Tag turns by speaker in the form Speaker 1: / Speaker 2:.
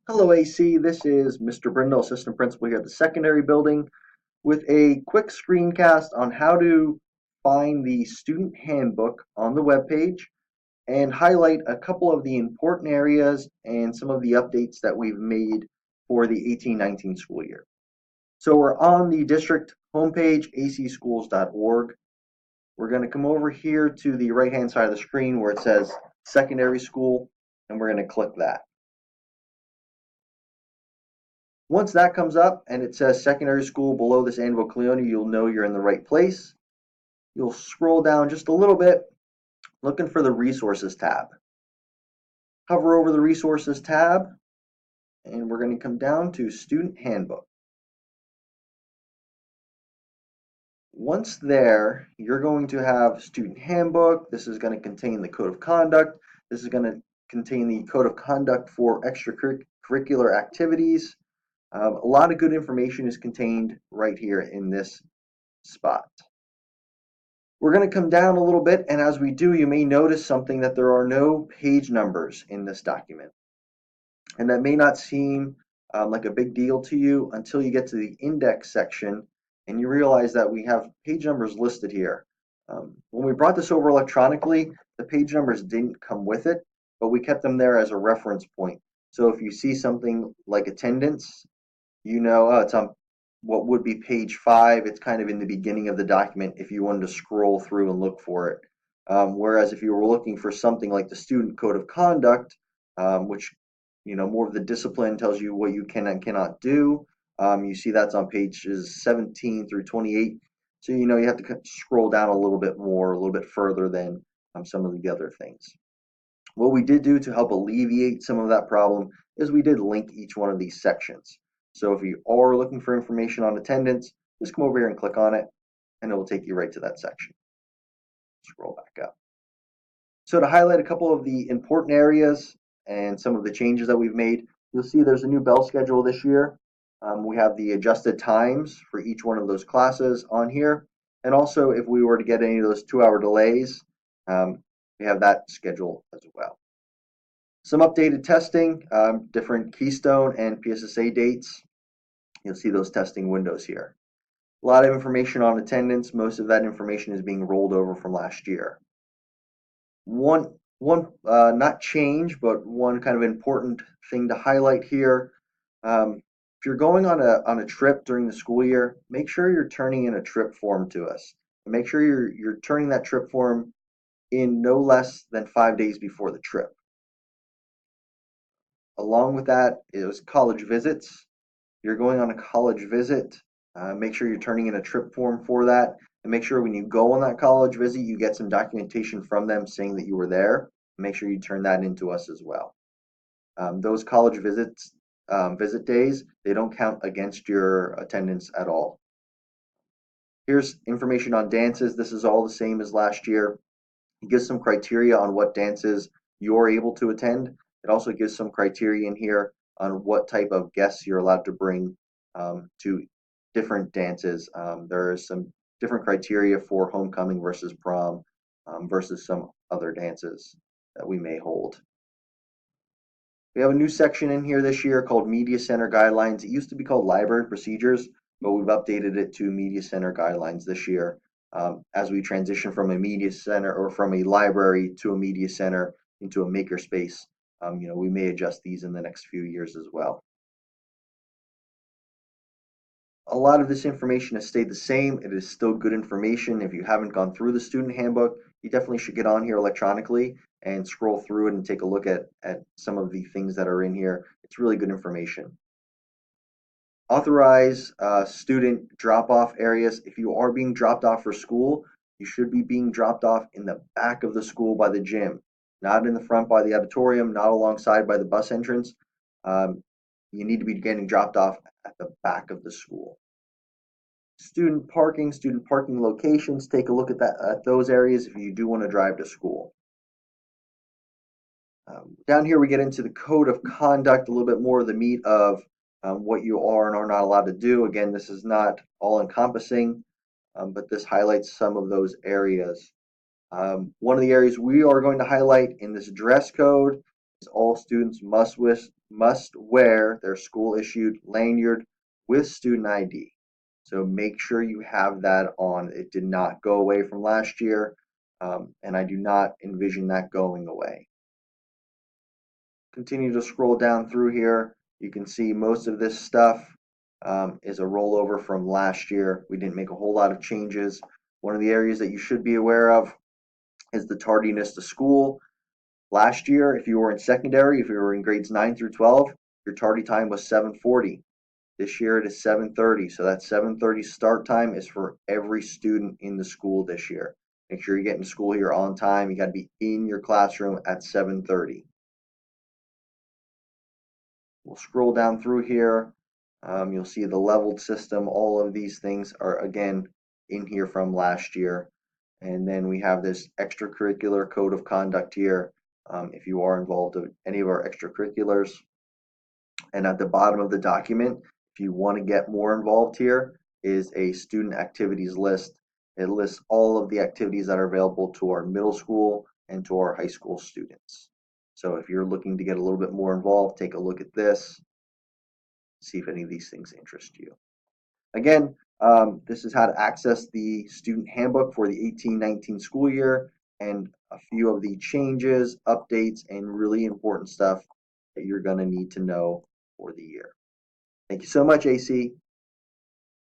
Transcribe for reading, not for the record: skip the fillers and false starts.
Speaker 1: Hello, AC. This is Mr. Brindle, Assistant Principal here at the secondary building, with a quick screencast on how to find the student handbook on the webpage and highlight a couple of the important areas and some of the updates that we've made for the 18-19 school year. So we're on the district homepage, acschools.org. We're going to come over here to the right-hand side of the screen where it says secondary school, and we're going to click that. Once that comes up and it says secondary school below this Anvil Cleone, you'll know you're in the right place. You'll scroll down just a little bit, looking for the resources tab. Hover over the resources tab, and we're going to come down to student handbook. Once there, you're going to have student handbook. This is going to contain the code of conduct. This is going to contain the code of conduct for extracurricular activities. A lot of good information is contained right here in this spot. We're going to come down a little bit, and as we do, you may notice something that there are no page numbers in this document. And that may not seem like a big deal to you until you get to the index section and you realize that we have page numbers listed here. When we brought this over electronically, the page numbers didn't come with it, but we kept them there as a reference point. So if you see something like attendance, you know, oh, it's on what would be page 5. It's kind of in the beginning of the document if you wanted to scroll through and look for it. Whereas if you were looking for something like the student code of conduct, which, you know, more of the discipline tells you what you can and cannot do, you see that's on pages 17 through 28. So, you know, you have to scroll down a little bit more, a little bit further than some of the other things. What we did do to help alleviate some of that problem is we did link each one of these sections. So if you are looking for information on attendance, just come over here and click on it, and it will take you right to that section. Scroll back up. So to highlight a couple of the important areas and some of the changes that we've made, you'll see there's a new bell schedule this year. We have the adjusted times for each one of those classes on here. And also, if we were to get any of those 2-hour delays, we have that schedule as well. Some updated testing, different Keystone and PSSA dates. You'll see those testing windows here. A lot of information on attendance. Most of that information is being rolled over from last year. One not change, but one kind of important thing to highlight here. If you're going on a trip during the school year, make sure you're turning in a trip form to us. And make sure you're turning that trip form in no less than 5 days before the trip. Along with that is college visits. You're going on a college visit, make sure you're turning in a trip form for that, and make sure when you go on that college visit, you get some documentation from them saying that you were there. Make sure you turn that into us as well. Those college visits, visit days, they don't count against your attendance at all. Here's information on dances. This is all the same as last year. It gives some criteria on what dances you're able to attend. It also gives some criteria in here on what type of guests you're allowed to bring to different dances. There is some different criteria for homecoming versus prom versus some other dances that we may hold. We have a new section in here this year called Media Center Guidelines. It used to be called Library Procedures, but we've updated it to Media Center Guidelines this year. As we transition from a media center or from a library to a media center into a makerspace, you know, we may adjust these in the next few years as well. A lot of this information has stayed the same. It is still good information. If you haven't gone through the student handbook, you definitely should get on here electronically and scroll through it and take a look at some of the things that are in here. It's really good information. Authorize student drop-off areas. If you are being dropped off for school, you should be being dropped off in the back of the school by the gym, not in the front by the auditorium, not alongside by the bus entrance. You need to be getting dropped off at the back of the school. Student parking locations, take a look at those areas if you do want to drive to school. Down here we get into the code of conduct, a little bit more of the meat of what you are and are not allowed to do. Again, this is not all encompassing, but this highlights some of those areas. One of the areas we are going to highlight in this dress code is all students must must wear their school issued lanyard with student ID. So make sure you have that on. It did not go away from last year, and I do not envision that going away. Continue to scroll down through here. You can see most of this stuff is a rollover from last year. We didn't make a whole lot of changes. One of the areas that you should be aware of is the tardiness to school. Last year, if you were in secondary, if you were in grades 9 through 12, your tardy time was 7:40. This year it is 7:30. So that 7:30 start time is for every student in the school this year. Make sure you're getting to school here on time. You got to be in your classroom at 7:30. We'll scroll down through here. You'll see the leveled system. All of these things are again in here from last year. And then we have this extracurricular code of conduct here. If you are involved in any of our extracurriculars. And at the bottom of the document, if you want to get more involved here, is a student activities list. It lists all of the activities that are available to our middle school and to our high school students. So if you're looking to get a little bit more involved, take a look at this, see if any of these things interest you. Again, this is how to access the student handbook for the 18-19 school year and a few of the changes, updates, and really important stuff that you're going to need to know for the year. Thank you so much, AC.